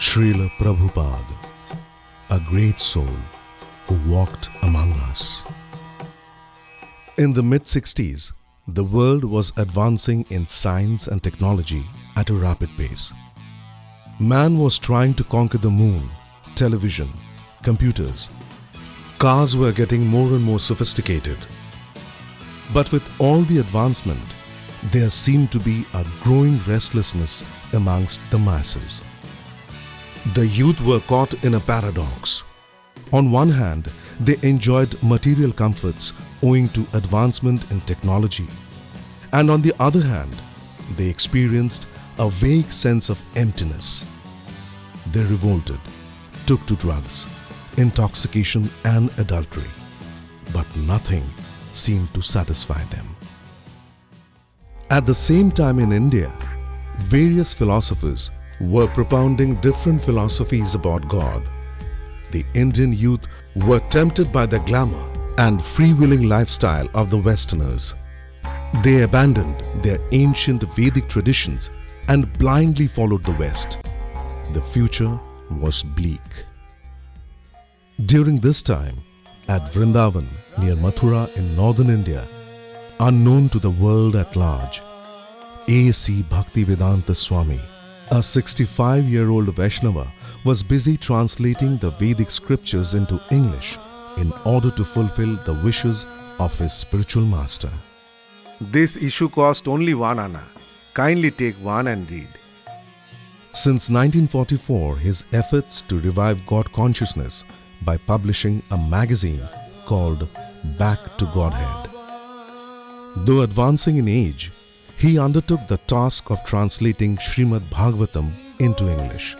Srila Prabhupada, a great soul who walked among us. In the mid-60s, the world was advancing in science and technology at a rapid pace. Man was trying to conquer the moon, television, computers. Cars were getting more and more sophisticated. But with all the advancement, there seemed to be a growing restlessness amongst the masses. The youth were caught in a paradox. On one hand, they enjoyed material comforts owing to advancement in technology. And on the other hand, they experienced a vague sense of emptiness. They revolted, took to drugs, intoxication and adultery. But nothing seemed to satisfy them. At the same time in India, various philosophers were propounding different philosophies about God. The Indian youth were tempted by the glamour and freewheeling lifestyle of the Westerners. They abandoned their ancient Vedic traditions and blindly followed the West. The future was bleak. During this time, at Vrindavan near Mathura in northern India, unknown to the world at large, A.C. Bhaktivedanta Swami, a 65-year-old Vaishnava, was busy translating the Vedic scriptures into English in order to fulfill the wishes of his spiritual master. This issue cost only 1 anna. Kindly take one and read. Since 1944, his efforts to revive God consciousness by publishing a magazine called Back to Godhead. Though advancing in age, he undertook the task of translating Srimad Bhagavatam into English.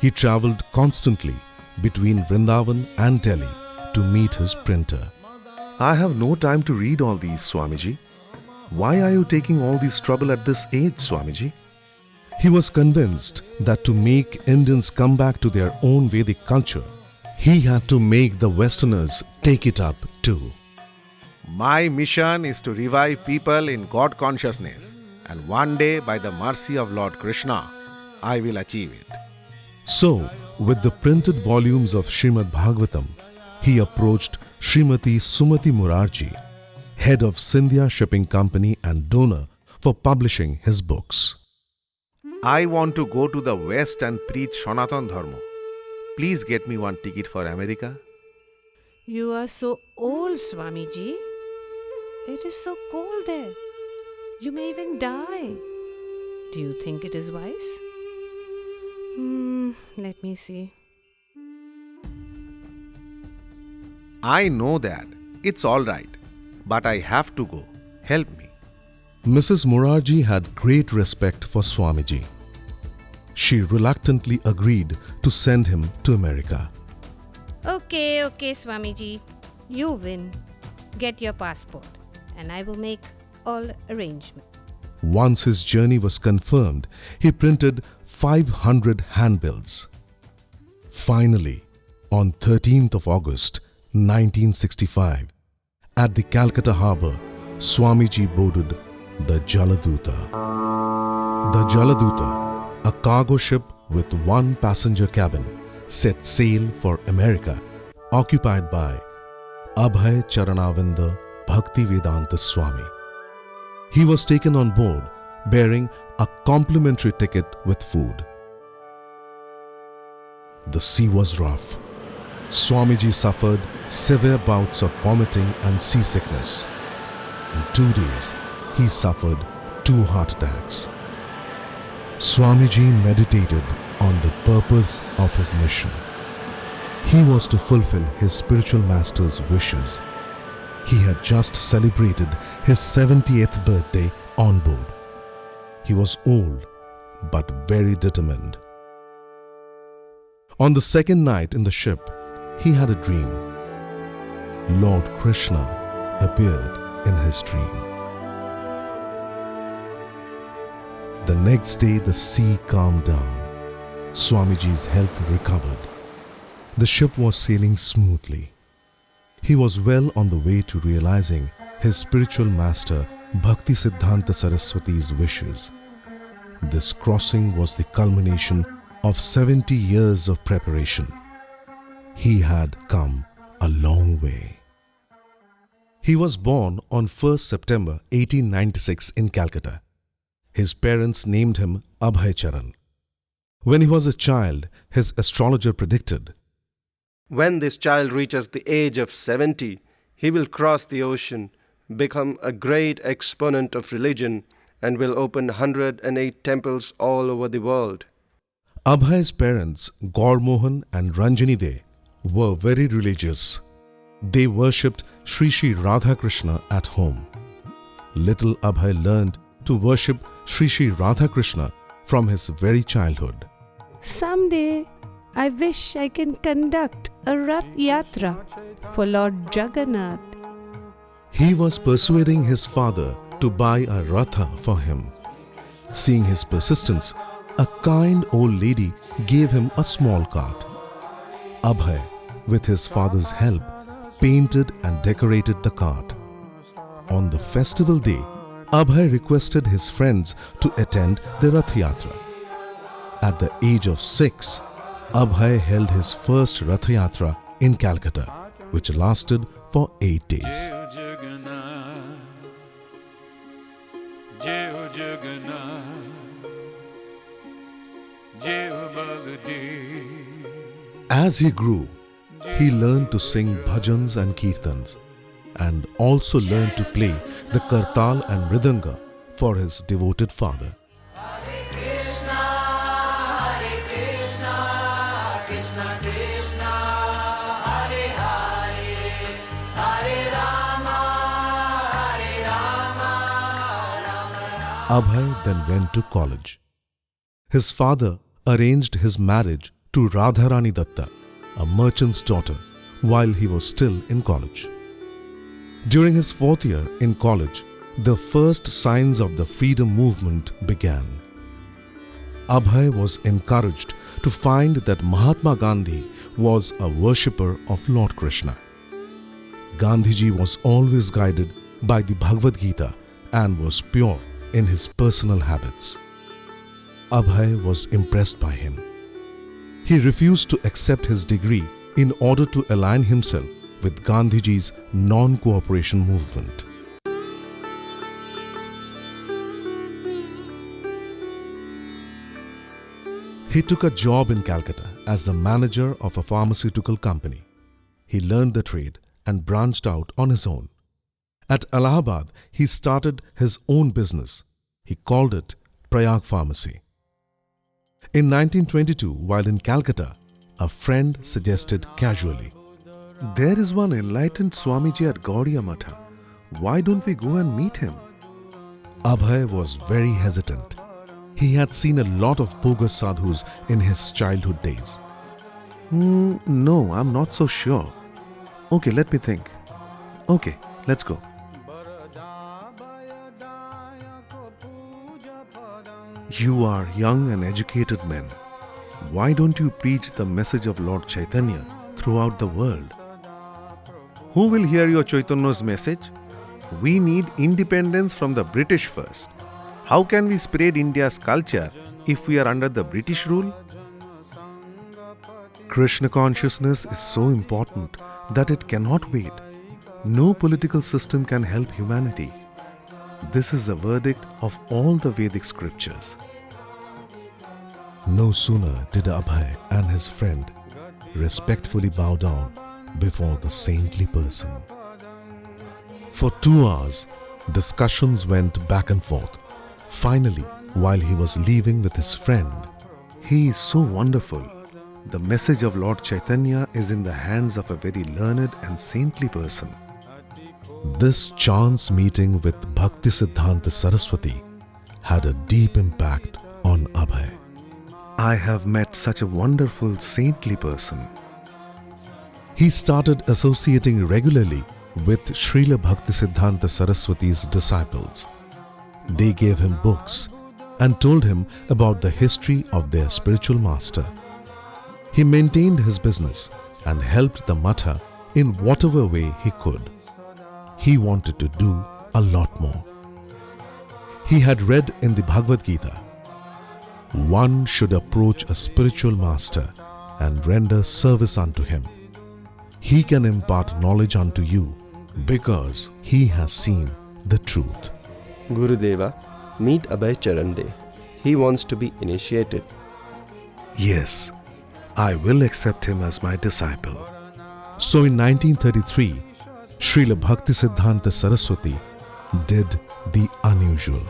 He travelled constantly between Vrindavan and Delhi to meet his printer. I have no time to read all these, Swamiji. Why are you taking all this trouble at this age, Swamiji? He was convinced that to make Indians come back to their own Vedic culture, he had to make the Westerners take it up too. My mission is to revive people in God consciousness, and one day, by the mercy of Lord Krishna, I will achieve it. So, with the printed volumes of Srimad Bhagavatam, he approached Srimati Sumati Murarji, head of Scindia Shipping Company and donor, for publishing his books. I want to go to the West and preach Sanatan Dharma. Please get me one ticket for America. You are so old, Swamiji. It is so cold there. You may even die. Do you think it is wise? Let me see. I know that. It's all right. But I have to go. Help me. Mrs. Murarji had great respect for Swamiji. She reluctantly agreed to send him to America. Okay, Swamiji. You win. Get your passport and I will make all arrangements. Once his journey was confirmed, he printed 500 handbills. Finally, on 13th of August 1965, at the Calcutta harbour, Swamiji boarded the Jaladuta. The Jaladuta, a cargo ship with one passenger cabin, set sail for America, occupied by Abhay Charanavinda Bhaktivedanta Swami. He was taken on board bearing a complimentary ticket with food. The sea was rough. Swamiji suffered severe bouts of vomiting and seasickness. In 2 days, he suffered 2 heart attacks. Swamiji meditated on the purpose of his mission. He was to fulfill his spiritual master's wishes. He had just celebrated his 70th birthday on board. He was old but very determined. On the second night in the ship, he had a dream. Lord Krishna appeared in his dream. The next day, the sea calmed down. Swamiji's health recovered. The ship was sailing smoothly. He was well on the way to realizing his spiritual master Bhakti Siddhanta Saraswati's wishes. This crossing was the culmination of 70 years of preparation, he had come a long way. He was born on 1st September 1896 in Calcutta. His parents named him Abhay Charan. When he was a child, his astrologer predicted, When this child reaches the age of 70, he will cross the ocean, become a great exponent of religion, and will open 108 temples all over the world. Abhay's parents, Gaur Mohan and Ranjani De, were very religious. They worshipped Sri Radha Krishna at home. Little Abhay learned to worship Sri Radha Krishna from his very childhood. Someday, I wish I can conduct a Rath Yatra for Lord Jagannath. He was persuading his father to buy a Ratha for him. Seeing his persistence, a kind old lady gave him a small cart. Abhay, with his father's help, painted and decorated the cart. On the festival day, Abhay requested his friends to attend the Rath Yatra. At the age of 6, Abhay held his first Rath Yatra in Calcutta, which lasted for 8 days. As he grew, he learned to sing bhajans and kirtans, and also learned to play the kartal and mridanga for his devoted father. Hare Krishna, Hare Krishna, Krishna Krishna, Hare Hare, Hare Rama, Rama Rama. Abhay then went to college. His father arranged his marriage to Radharani Datta, a merchant's daughter, while he was still in college. During his 4th year in college, the first signs of the freedom movement began. Abhay was encouraged to find that Mahatma Gandhi was a worshipper of Lord Krishna. Gandhiji was always guided by the Bhagavad Gita and was pure in his personal habits. Abhay was impressed by him. He refused to accept his degree in order to align himself with Gandhiji's non-cooperation movement. He took a job in Calcutta as the manager of a pharmaceutical company. He learned the trade and branched out on his own. At Allahabad, he started his own business. He called it Prayag Pharmacy. In 1922, while in Calcutta, a friend suggested casually, "There is one enlightened Swamiji at Gaudiya Matha. Why don't we go and meet him?" Abhay was very hesitant. He had seen a lot of bogus sadhus in his childhood days. No, I'm not so sure. Okay, let me think. Okay, let's go. You are young and educated men. Why don't you preach the message of Lord Chaitanya throughout the world? Who will hear your Chaitanya's message? We need independence from the British first. How can we spread India's culture if we are under the British rule? Krishna consciousness is so important that it cannot wait. No political system can help humanity. This is the verdict of all the Vedic scriptures. No sooner did Abhay and his friend respectfully bow down before the saintly person. For 2 hours, discussions went back and forth. Finally, while he was leaving with his friend, "He is so wonderful. The message of Lord Chaitanya is in the hands of a very learned and saintly person." This chance meeting with Bhaktisiddhanta Saraswati had a deep impact on Abhay. "I have met such a wonderful saintly person." He started associating regularly with Srila Bhaktisiddhanta Saraswati's disciples. They gave him books and told him about the history of their spiritual master. He maintained his business and helped the Matha in whatever way he could. He wanted to do a lot more. He had read in the Bhagavad Gita, one should approach a spiritual master and render service unto him. He can impart knowledge unto you because he has seen the truth. Gurudeva, meet Abhay Charande. He wants to be initiated. Yes, I will accept him as my disciple. So in 1933, Srila Bhaktisiddhanta Saraswati did the unusual.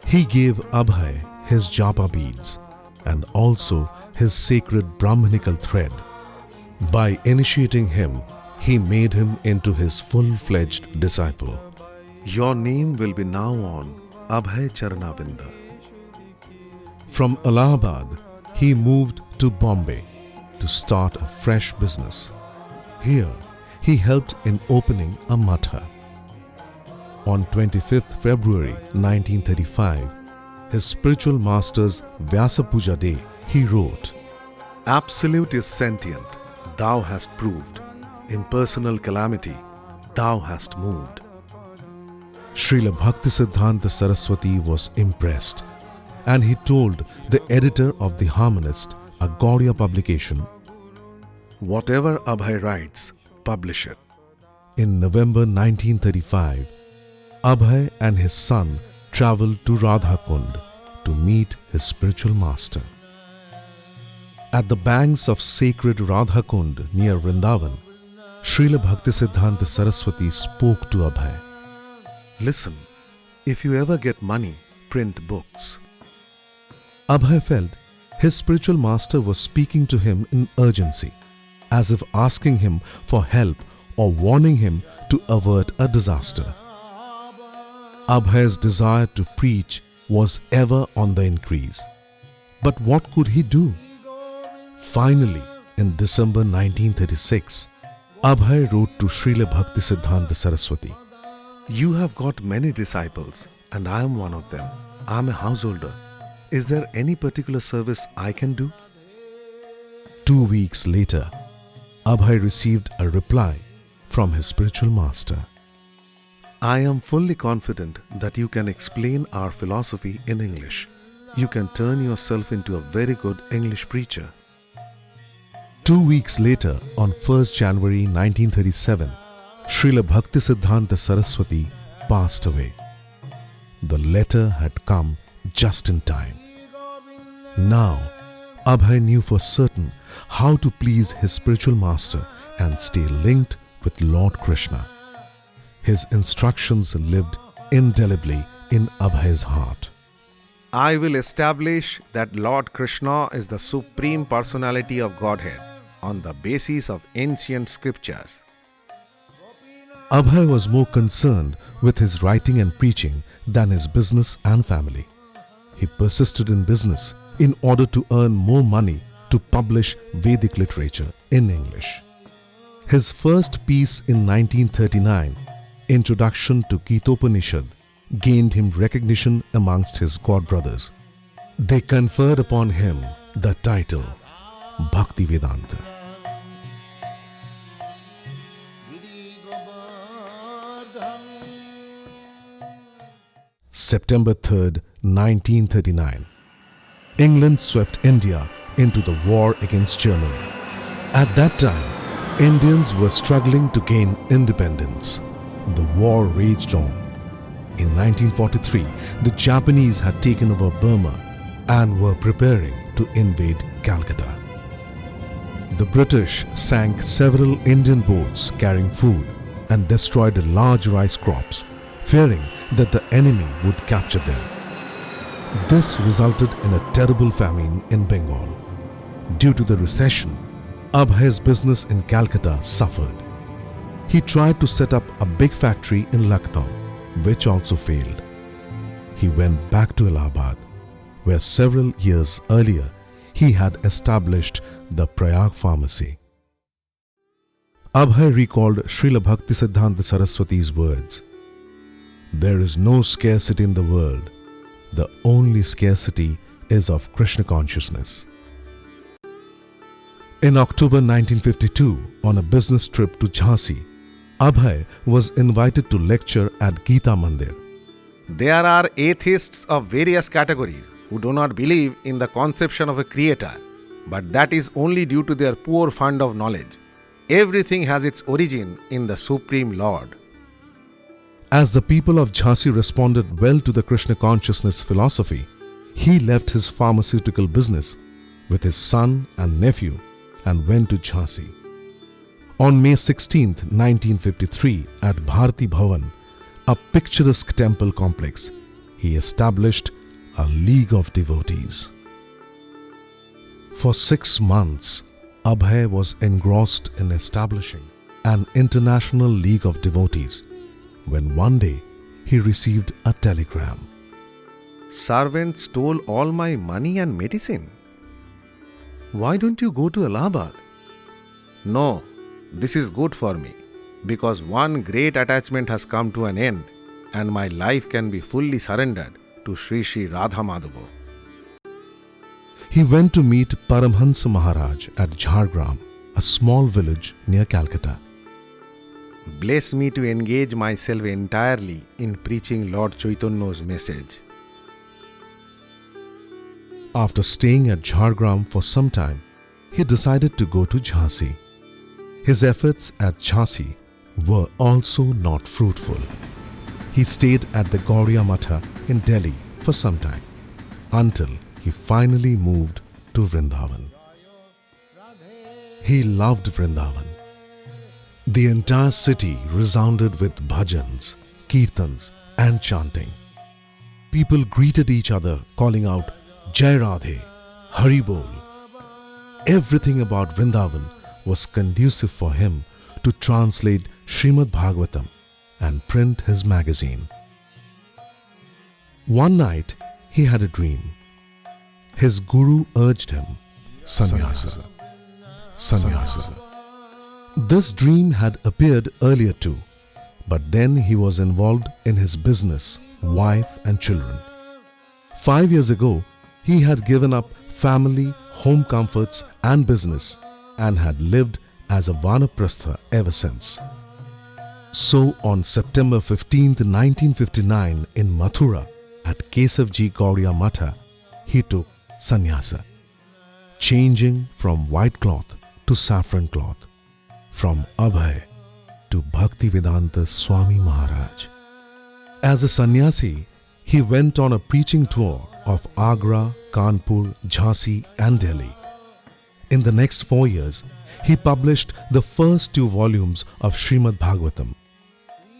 He gave Abhay his japa beads and also his sacred Brahmanical thread. By initiating him, he made him into his full-fledged disciple. Your name will be now on Abhay Charanavinda. From Allahabad, he moved to Bombay to start a fresh business. Here, he helped in opening a matha. On 25th February 1935, his spiritual master's Vyasa Puja Day, he wrote, Absolute is sentient, thou hast proved. Impersonal calamity, thou hast moved. Srila Bhaktisiddhanta Saraswati was impressed, and he told the editor of The Harmonist, a Gaudiya publication, Whatever Abhay writes, publish it. in November 1935, Abhay and his son travelled to Radhakund to meet his spiritual master. At the banks of sacred Radhakund near Vrindavan, Srila Bhaktisiddhanta Saraswati spoke to Abhay. Listen, if you ever get money, print books. Abhay felt his spiritual master was speaking to him in urgency, as if asking him for help or warning him to avert a disaster. Abhay's desire to preach was ever on the increase. But what could he do? Finally, in December 1936, Abhay wrote to Srila Bhaktisiddhanta Saraswati, You have got many disciples, and I am one of them. I am a householder. Is there any particular service I can do? 2 weeks later, Abhay received a reply from his spiritual master. I am fully confident that you can explain our philosophy in English. You can turn yourself into a very good English preacher. 2 weeks later, on 1st January 1937, Srila Bhaktisiddhanta Saraswati passed away. The letter had come just in time. Now, Abhay knew for certain how to please his spiritual master and stay linked with Lord Krishna. His instructions lived indelibly in Abhay's heart. I will establish that Lord Krishna is the Supreme Personality of Godhead on the basis of ancient scriptures. Abhay was more concerned with his writing and preaching than his business and family. He persisted in business in order to earn more money to publish Vedic literature in English. His first piece in 1939, Introduction to Gitopanishad, gained him recognition amongst his god brothers. They conferred upon him the title Bhaktivedanta. September 3rd, 1939. England swept India into the war against Germany. At that time, Indians were struggling to gain independence. The war raged on. In 1943, the Japanese had taken over Burma and were preparing to invade Calcutta. The British sank several Indian boats carrying food and destroyed large rice crops, fearing that the enemy would capture them. This resulted in a terrible famine in Bengal. Due to the recession, Abhay's business in Calcutta suffered. He tried to set up a big factory in Lucknow, which also failed. He went back to Allahabad, where several years earlier he had established the Prayag pharmacy. Abhay recalled Srila Bhaktisiddhanta Saraswati's words, "There is no scarcity in the world. The only scarcity is of Krishna consciousness." In October 1952, on a business trip to Jhansi, Abhay was invited to lecture at Gita Mandir. There are atheists of various categories who do not believe in the conception of a creator, but that is only due to their poor fund of knowledge. Everything has its origin in the Supreme Lord. As the people of Jhansi responded well to the Krishna consciousness philosophy, he left his pharmaceutical business with his son and nephew and went to Jhansi. On May 16, 1953, at Bharati Bhavan, a picturesque temple complex, he established a league of devotees. For 6 months, Abhay was engrossed in establishing an international league of devotees when one day he received a telegram. Servant stole all my money and medicine. Why don't you go to Allahabad? No, this is good for me, because one great attachment has come to an end and my life can be fully surrendered to Sri Sri Radha Madhava. He went to meet Paramhansa Maharaj at Jhargram, a small village near Calcutta. Bless me to engage myself entirely in preaching Lord Chaitanya's message. After staying at Jhargram for some time, he decided to go to Jhansi. His efforts at Jhansi were also not fruitful. He stayed at the Gauriya Matha in Delhi for some time, until he finally moved to Vrindavan. He loved Vrindavan. The entire city resounded with bhajans, kirtans and chanting. People greeted each other calling out Jai Radhe, Hari Bol. Everything about Vrindavan was conducive for him to translate Srimad Bhagavatam and print his magazine. One night he had a dream. His guru urged him, Sannyasa, Sannyasa. This dream had appeared earlier too, but then he was involved in his business, wife and children. 5 years ago, he had given up family, home comforts and business and had lived as a Vanaprastha ever since. So on September 15, 1959 in Mathura at Kesavji Gauriya Matha, he took sannyasa, changing from white cloth to saffron cloth, from Abhay to Bhaktivedanta Swami Maharaj. As a sannyasi, he went on a preaching tour of Agra, Kanpur, Jhansi and Delhi. In the next 4 years, he published the first 2 volumes of Srimad Bhagavatam.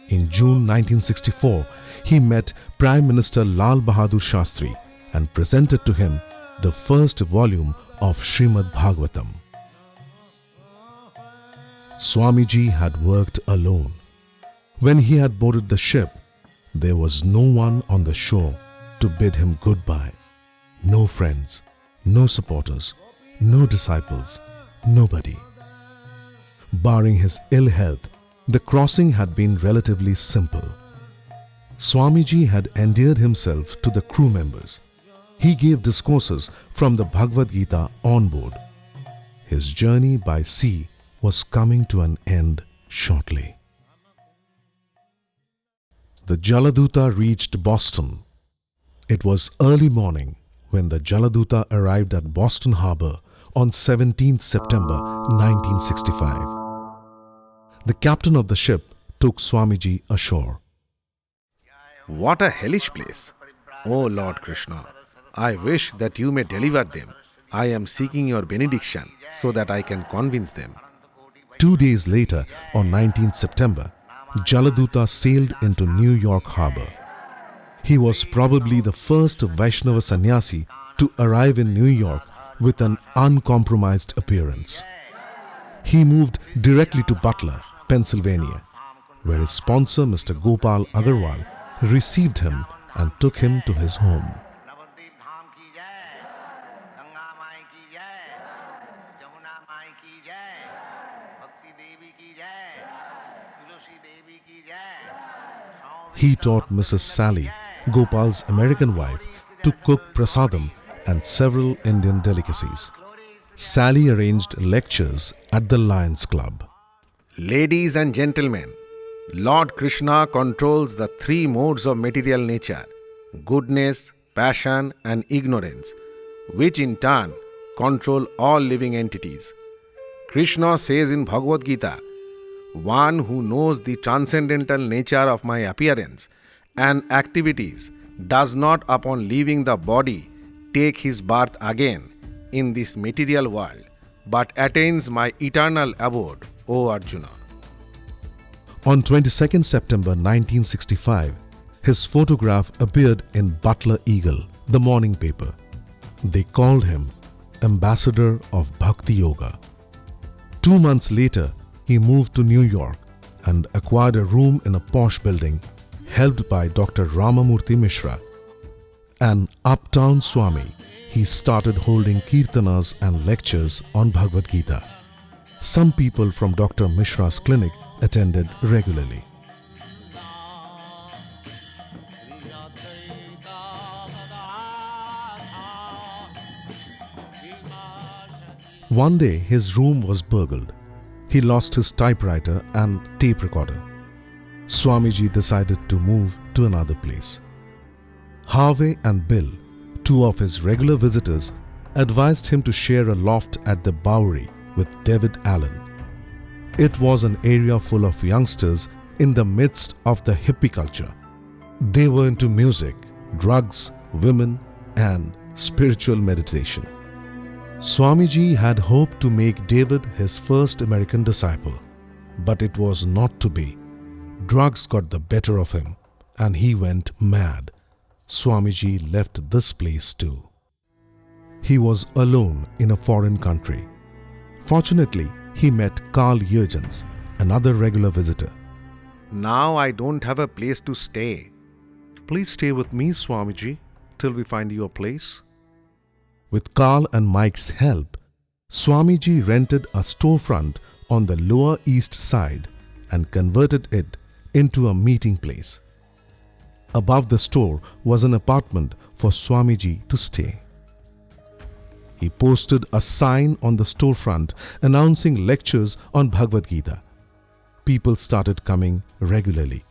In June 1964, he met Prime Minister Lal Bahadur Shastri and presented to him the first volume of Srimad Bhagavatam. Swamiji had worked alone. When he had boarded the ship, there was no one on the shore to bid him goodbye. No friends, no supporters, no disciples, nobody. Barring his ill health, the crossing had been relatively simple. Swamiji had endeared himself to the crew members. He gave discourses from the Bhagavad Gita on board. His journey by sea was coming to an end shortly. The Jaladuta reached Boston. It was early morning when the Jaladuta arrived at Boston Harbor on 17th September 1965. The captain of the ship took Swamiji ashore. What a hellish place! O Lord Krishna, I wish that you may deliver them. I am seeking your benediction so that I can convince them. 2 days later, on 19th September, Jaladuta sailed into New York Harbor. He was probably the first Vaishnava sannyasi to arrive in New York with an uncompromised appearance. He moved directly to Butler, Pennsylvania, where his sponsor, Mr. Gopal Agarwal, received him and took him to his home. He taught Mrs. Sally, Gopal's American wife, to cook prasadam and several Indian delicacies. Sally arranged lectures at the Lions Club. Ladies and gentlemen, Lord Krishna controls the three modes of material nature: goodness, passion, and ignorance, which in turn control all living entities. Krishna says in Bhagavad Gita, "One who knows the transcendental nature of my appearance and activities does not, upon leaving the body, take his birth again in this material world, but attains my eternal abode, O Arjuna." On 22nd September 1965, his photograph appeared in Butler Eagle, the morning paper. They called him Ambassador of Bhakti Yoga. 2 months later, he moved to New York and acquired a room in a posh building helped by Dr. Ramamurthy Mishra. An uptown Swami, he started holding kirtanas and lectures on Bhagavad Gita. Some people from Dr. Mishra's clinic attended regularly. One day, his room was burgled. He lost his typewriter and tape recorder. Swamiji decided to move to another place. Harvey and Bill, two of his regular visitors, advised him to share a loft at the Bowery with David Allen. It was an area full of youngsters in the midst of the hippie culture. They were into music, drugs, women, and spiritual meditation. Swamiji had hoped to make David his first American disciple, but it was not to be. Drugs got the better of him, and he went mad. Swamiji left this place too. He was alone in a foreign country. Fortunately, he met Carl Jurgens, another regular visitor. "Now I don't have a place to stay. Please stay with me, Swamiji, till we find you a place." With Carl and Mike's help, Swamiji rented a storefront on the Lower East Side and converted it into a meeting place. Above the store was an apartment for Swamiji to stay. He posted a sign on the storefront announcing lectures on Bhagavad Gita. People started coming regularly.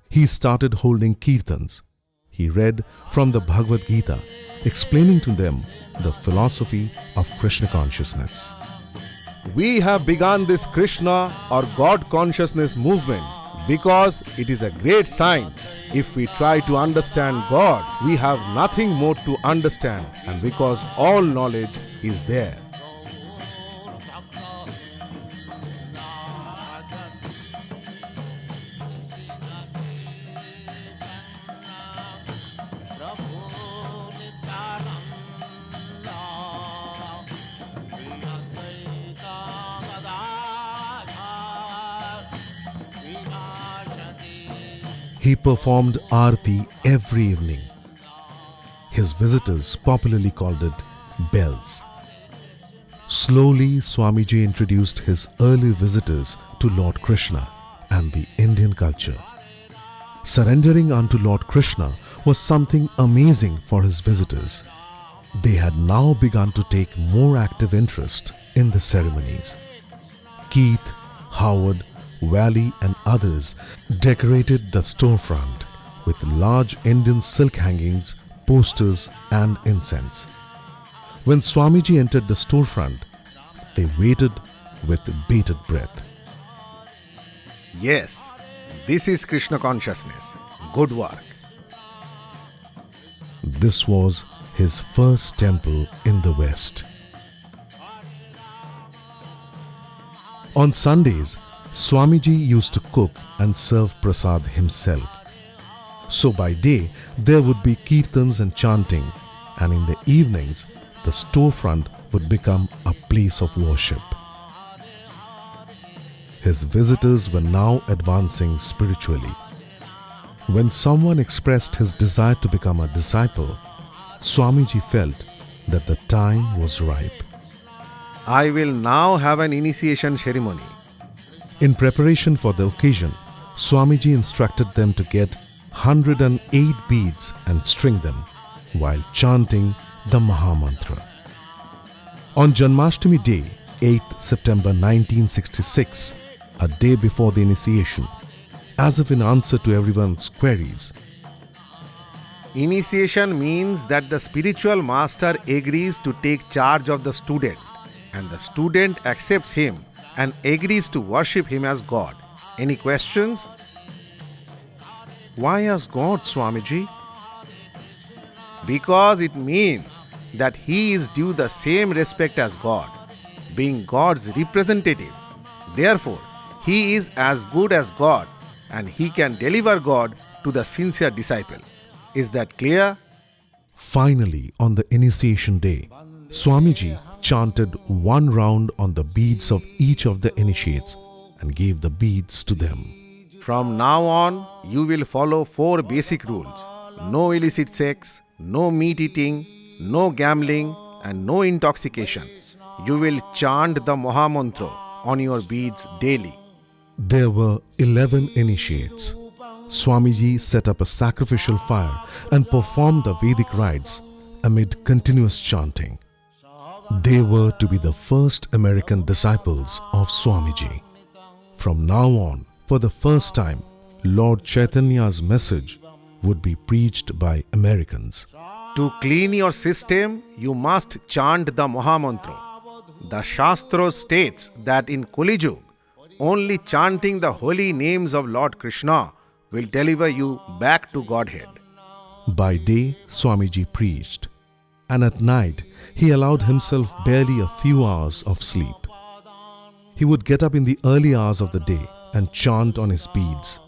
He started holding kirtans. He read from the Bhagavad Gita, explaining to them the philosophy of Krishna consciousness. We have begun this Krishna or God consciousness movement because it is a great science. If we try to understand God, we have nothing more to understand, and because all knowledge is there. He performed Aarti every evening. His visitors popularly called it bells. Slowly, Swamiji introduced his early visitors to Lord Krishna and the Indian culture. Surrendering unto Lord Krishna was something amazing for his visitors. They had now begun to take more active interest in the ceremonies. Keith, Howard, Valley and others decorated the storefront with large Indian silk hangings, posters and incense. When Swamiji entered the storefront, they waited with bated breath. Yes, this is Krishna consciousness. Good work. This was his first temple in the West. On Sundays, Swamiji used to cook and serve prasad himself. So by day, there would be kirtans and chanting, and in the evenings, the storefront would become a place of worship. His visitors were now advancing spiritually. When someone expressed his desire to become a disciple, Swamiji felt that the time was ripe. I will now have an initiation ceremony. In preparation for the occasion, Swamiji instructed them to get 108 beads and string them while chanting the Mahamantra. On Janmashtami Day, 8th September 1966, a day before the initiation, as if in answer to everyone's queries. Initiation means that the spiritual master agrees to take charge of the student, and the student accepts him and agrees to worship him as God. Any questions? Why as God, Swamiji? Because it means that he is due the same respect as God, being God's representative. Therefore, he is as good as God, and he can deliver God to the sincere disciple. Is that clear? Finally, on the initiation day, Swamiji chanted one round on the beads of each of the initiates and gave the beads to them. From now on, you will follow 4 basic rules. No illicit sex, no meat eating, no gambling, and no intoxication. You will chant the Maha Mantra on your beads daily. There were 11 initiates. Swamiji set up a sacrificial fire and performed the Vedic rites amid continuous chanting. They were to be the first American disciples of Swamiji. From now on, for the first time, Lord Chaitanya's message would be preached by Americans. To clean your system, you must chant the Maha Mantra. The Shastra states that in Kali Yuga, only chanting the holy names of Lord Krishna will deliver you back to Godhead. By day, Swamiji preached, and at night he allowed himself barely a few hours of sleep. He would get up in the early hours of the day and chant on his beads.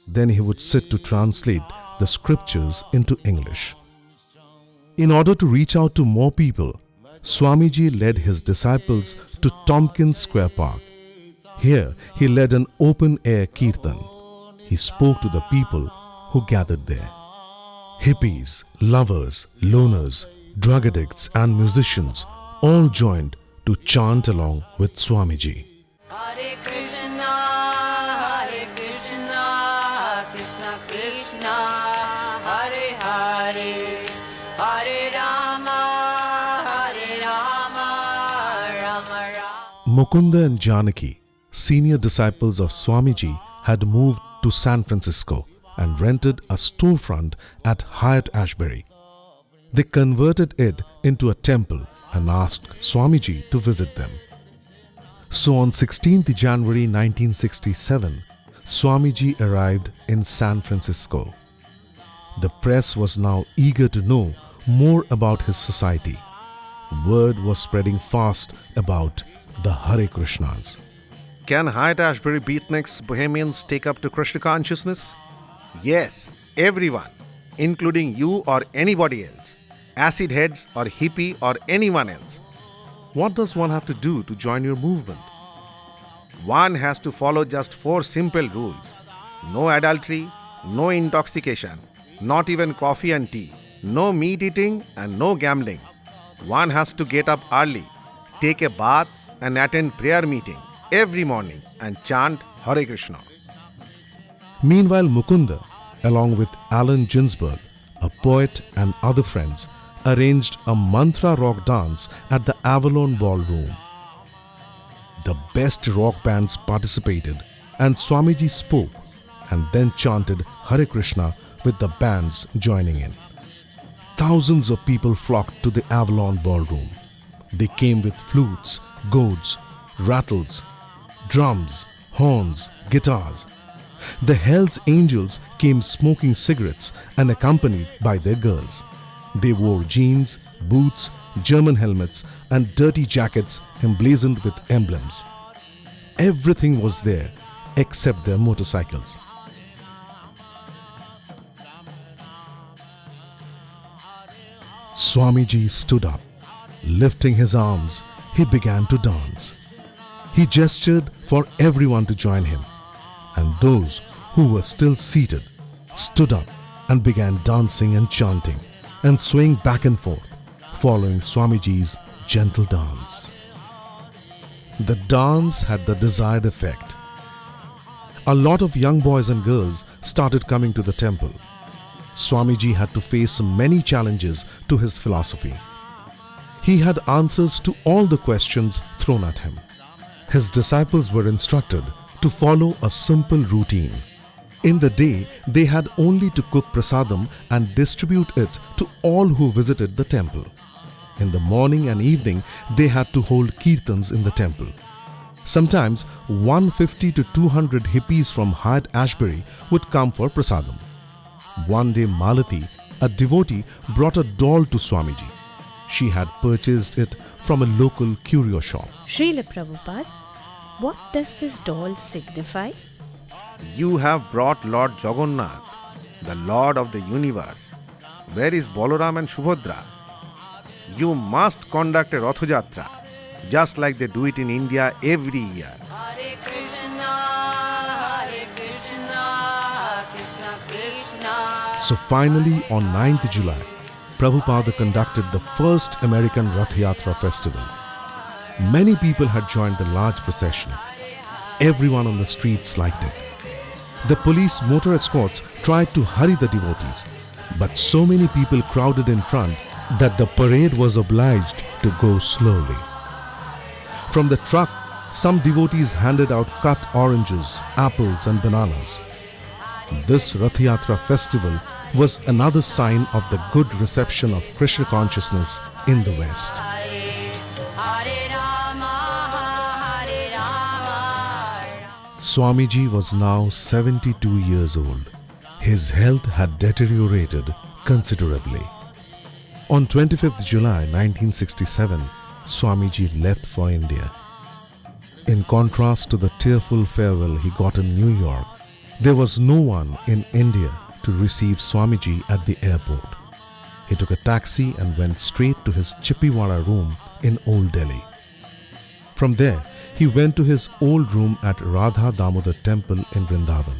Then he would sit to translate the scriptures into English. In order to reach out to more people, Swamiji led his disciples to Tompkins Square Park. Here he led an open-air kirtan. He spoke to the people who gathered there. Hippies, lovers, loners, drug addicts and musicians all joined to chant along with Swamiji. Hare Krishna, Krishna Krishna, Hare Hare, Hare Rama, Rama Rama. Mukunda and Janaki, senior disciples of Swamiji, had moved to San Francisco and rented a storefront at Haight-Ashbury. They converted it into a temple and asked Swamiji to visit them. So on 16th January 1967, Swamiji arrived in San Francisco. The press was now eager to know more about his society. Word was spreading fast about the Hare Krishnas. Can Haight-Ashbury beatniks, bohemians take up to Krishna consciousness? Yes, everyone, including you or anybody else, acid heads or hippie or anyone else. What does one have to do to join your movement? One has to follow just 4 simple rules. No adultery, no intoxication, not even coffee and tea, no meat eating and no gambling. One has to get up early, take a bath and attend prayer meeting every morning and chant Hare Krishna. Meanwhile, Mukunda, along with Allen Ginsberg, a poet and other friends, arranged a mantra rock dance at the Avalon Ballroom. The best rock bands participated and Swamiji spoke and then chanted Hare Krishna with the bands joining in. Thousands of people flocked to the Avalon Ballroom. They came with flutes, gourds, rattles, drums, horns, guitars. The Hell's Angels came smoking cigarettes and accompanied by their girls. They wore jeans, boots, German helmets and dirty jackets emblazoned with emblems. Everything was there except their motorcycles. Swamiji stood up. Lifting his arms, he began to dance. He gestured for everyone to join him, and those who were still seated stood up and began dancing and chanting and swaying back and forth, following Swamiji's gentle dance. The dance had the desired effect. A lot of young boys and girls started coming to the temple. Swamiji had to face many challenges to his philosophy. He had answers to all the questions thrown at him. His disciples were instructed to follow a simple routine. In the day, they had only to cook prasadam and distribute it to all who visited the temple. In the morning and evening, they had to hold kirtans in the temple. Sometimes 150 to 200 hippies from Hyde Ashbury would come for prasadam. One day Malati, a devotee, brought a doll to Swamiji. She had purchased it from a local curio shop. Srila Prabhupada, what does this doll signify? You have brought Lord Jagannath, the Lord of the universe. Where is Balaram and Subhadra? You must conduct a Ratha Jatra, just like they do it in India every year. Hare Krishna, Hare Krishna, Krishna Krishna. So finally, on 9th July, Prabhupada conducted the first American Rath Yatra festival. Many people had joined the large procession. Everyone on the streets liked it. The police motor escorts tried to hurry the devotees, but so many people crowded in front that the parade was obliged to go slowly. From the truck, some devotees handed out cut oranges, apples and bananas. This Rath Yatra festival was another sign of the good reception of Krishna consciousness in the West. Hare Rama, Hare Rama. Swamiji was now 72 years old. His health had deteriorated considerably. On 25th July 1967, Swamiji left for India. In contrast to the tearful farewell he got in New York, there was no one in India to receive Swamiji at the airport. He took a taxi and went straight to his Chippiwara room in Old Delhi. From there, he went to his old room at Radha Damodar Temple in Vrindavan.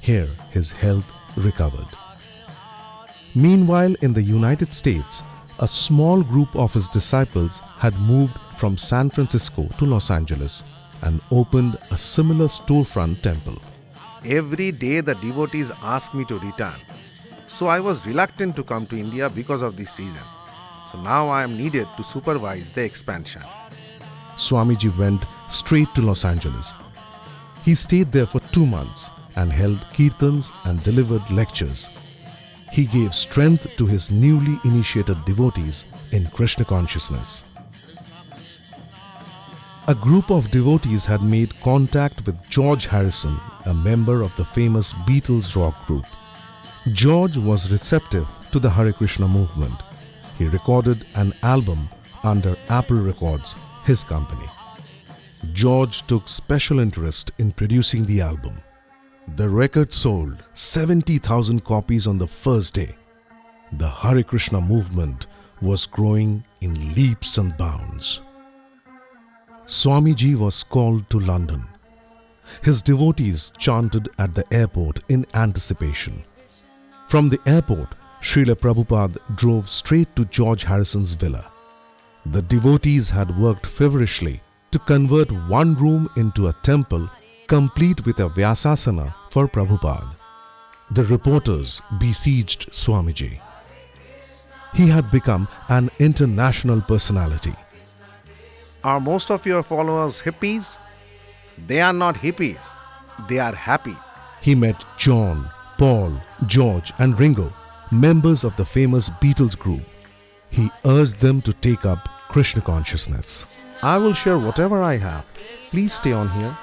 Here, his health recovered. Meanwhile, in the United States, a small group of his disciples had moved from San Francisco to Los Angeles and opened a similar storefront temple. Every day the devotees asked me to return. So I was reluctant to come to India because of this reason. So now I am needed to supervise the expansion. Swamiji went straight to Los Angeles. He stayed there for 2 months and held kirtans and delivered lectures. He gave strength to his newly initiated devotees in Krishna consciousness. A group of devotees had made contact with George Harrison, a member of the famous Beatles rock group. George was receptive to the Hare Krishna movement. He recorded an album under Apple Records, his company. George took special interest in producing the album. The record sold 70,000 copies on the first day. The Hare Krishna movement was growing in leaps and bounds. Swamiji was called to London. His devotees chanted at the airport in anticipation. From the airport, Srila Prabhupada drove straight to George Harrison's villa. The devotees had worked feverishly to convert one room into a temple complete with a Vyasasana for Prabhupada. The reporters besieged Swamiji. He had become an international personality. Are most of your followers hippies? They are not hippies. They are happy. He met John, Paul, George and Ringo, members of the famous Beatles group. He urged them to take up Krishna consciousness. I will share whatever I have. Please stay on here.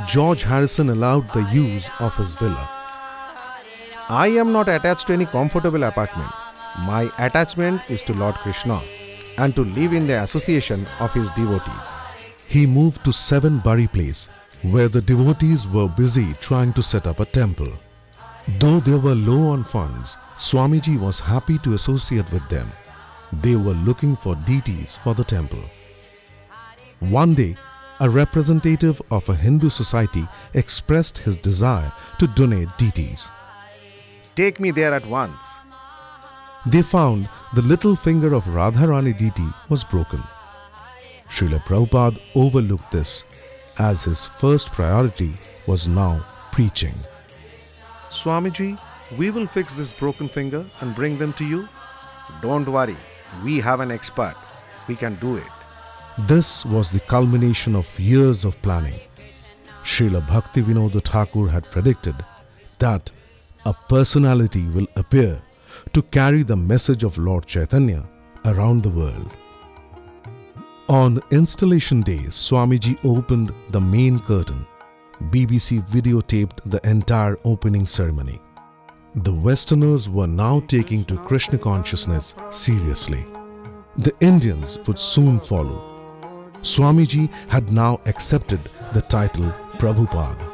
George Harrison allowed the use of his villa. I am not attached to any comfortable apartment. My attachment is to Lord Krishna and to live in the association of his devotees. He moved to 7 Bari Place, where the devotees were busy trying to set up a temple. Though they were low on funds, Swamiji was happy to associate with them. They were looking for deities for the temple. One day, a representative of a Hindu society expressed his desire to donate deities. Take me there at once. They found the little finger of Radharani deity was broken. Srila Prabhupada overlooked this, as his first priority was now preaching. Swamiji, we will fix this broken finger and bring them to you. Don't worry, we have an expert. We can do it. This was the culmination of years of planning. Srila Bhaktivinoda Thakur had predicted that a personality will appear to carry the message of Lord Chaitanya around the world. On installation day, Swamiji opened the main curtain. BBC videotaped the entire opening ceremony. The Westerners were now taking to Krishna consciousness seriously. The Indians would soon follow. Swamiji had now accepted the title Prabhupada.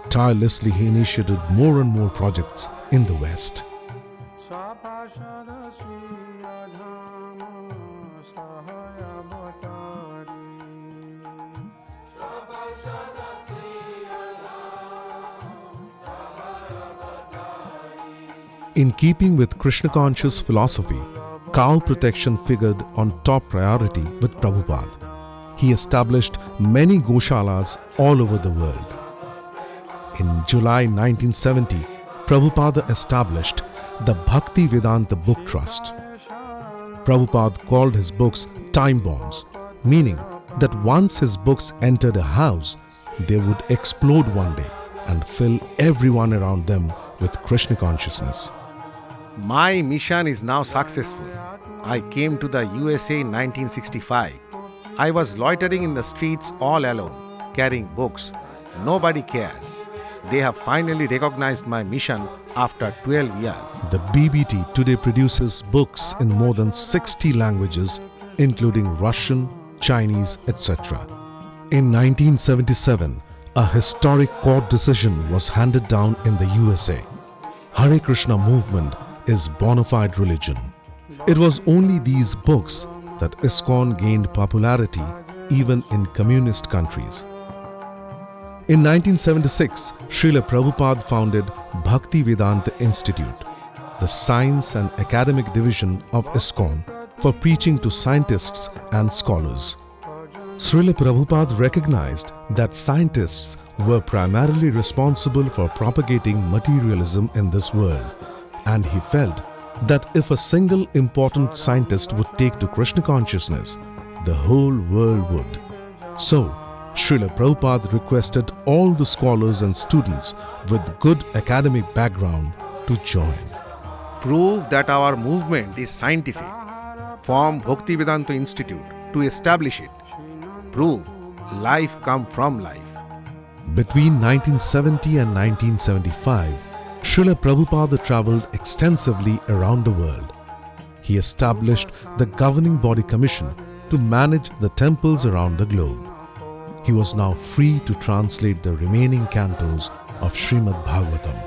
Tirelessly he initiated more and more projects in the West. In keeping with Krishna conscious philosophy, cow protection figured on top priority with Prabhupada. He established many goshalas all over the world. In July 1970, Prabhupada established the Bhakti Vedanta Book Trust. Prabhupada called his books time bombs, meaning that once his books entered a house, they would explode one day and fill everyone around them with Krishna consciousness. My mission is now successful. I came to the USA in 1965. I was loitering in the streets all alone, carrying books. Nobody cared. They have finally recognized my mission after 12 years. The BBT today produces books in more than 60 languages, including Russian, Chinese, etc. In 1977, a historic court decision was handed down in the USA. Hare Krishna movement is bona fide religion. It was only these books that ISKCON gained popularity even in communist countries. In 1976, Srila Prabhupada founded Bhakti Vedanta Institute, the science and academic division of ISKCON, for preaching to scientists and scholars. Srila Prabhupada recognized that scientists were primarily responsible for propagating materialism in this world, and he felt that if a single important scientist would take to Krishna consciousness, the whole world would. So, Srila Prabhupada requested all the scholars and students with good academic background to join. Prove that our movement is scientific. Form Bhakti Vedanta Institute to establish it. Prove life come from life. Between 1970 and 1975, Srila Prabhupada travelled extensively around the world. He established the Governing Body Commission to manage the temples around the globe. He was now free to translate the remaining cantos of Srimad Bhagavatam.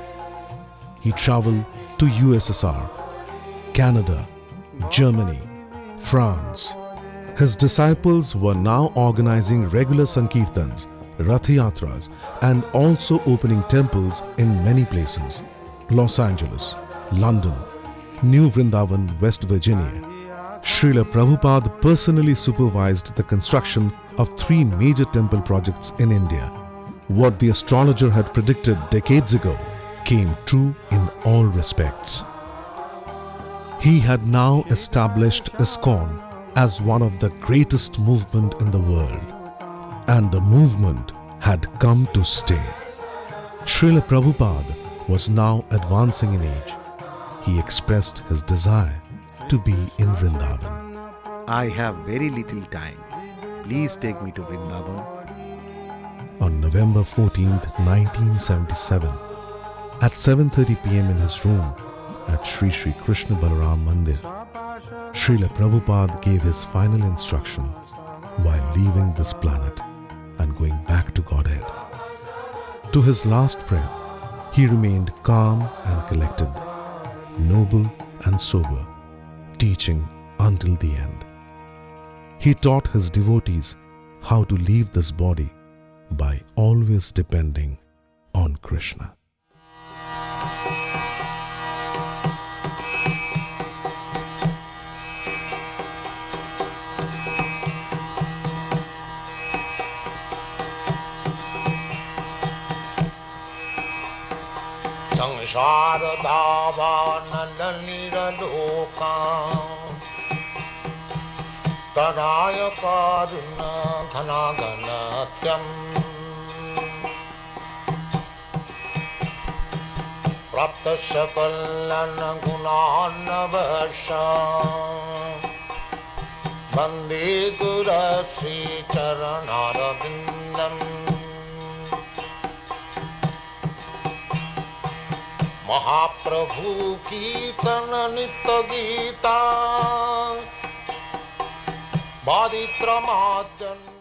He travelled to USSR, Canada, Germany, France. His disciples were now organizing regular Sankirtans, Rath Yatras, and also opening temples in many places: Los Angeles, London, New Vrindavan, West Virginia. Srila Prabhupada personally supervised the construction of 3 major temple projects in India. What the astrologer had predicted decades ago came true in all respects. He had now established ISKCON as one of the greatest movement in the world, and the movement had come to stay. Srila Prabhupada was now advancing in age. He expressed his desire to be in Vrindavan. I have very little time. Please take me to Vrindavan. On November 14th, 1977, at 7:30 p.m. in his room at Sri Sri Krishna Balaram Mandir, Srila Prabhupada gave his final instruction while leaving this planet and going back to Godhead. To his last breath, he remained calm and collected, noble and sober, teaching until the end. He taught his devotees how to leave this body by always depending on Krishna. Taraya karuna ghana ghanatyam प्राप्त सकलन गुणान्नवशान् वन्दे गुर श्री चरणारविन्दम् महाप्रभु कीर्तन नित्य गीता वादित्रमाद्यन्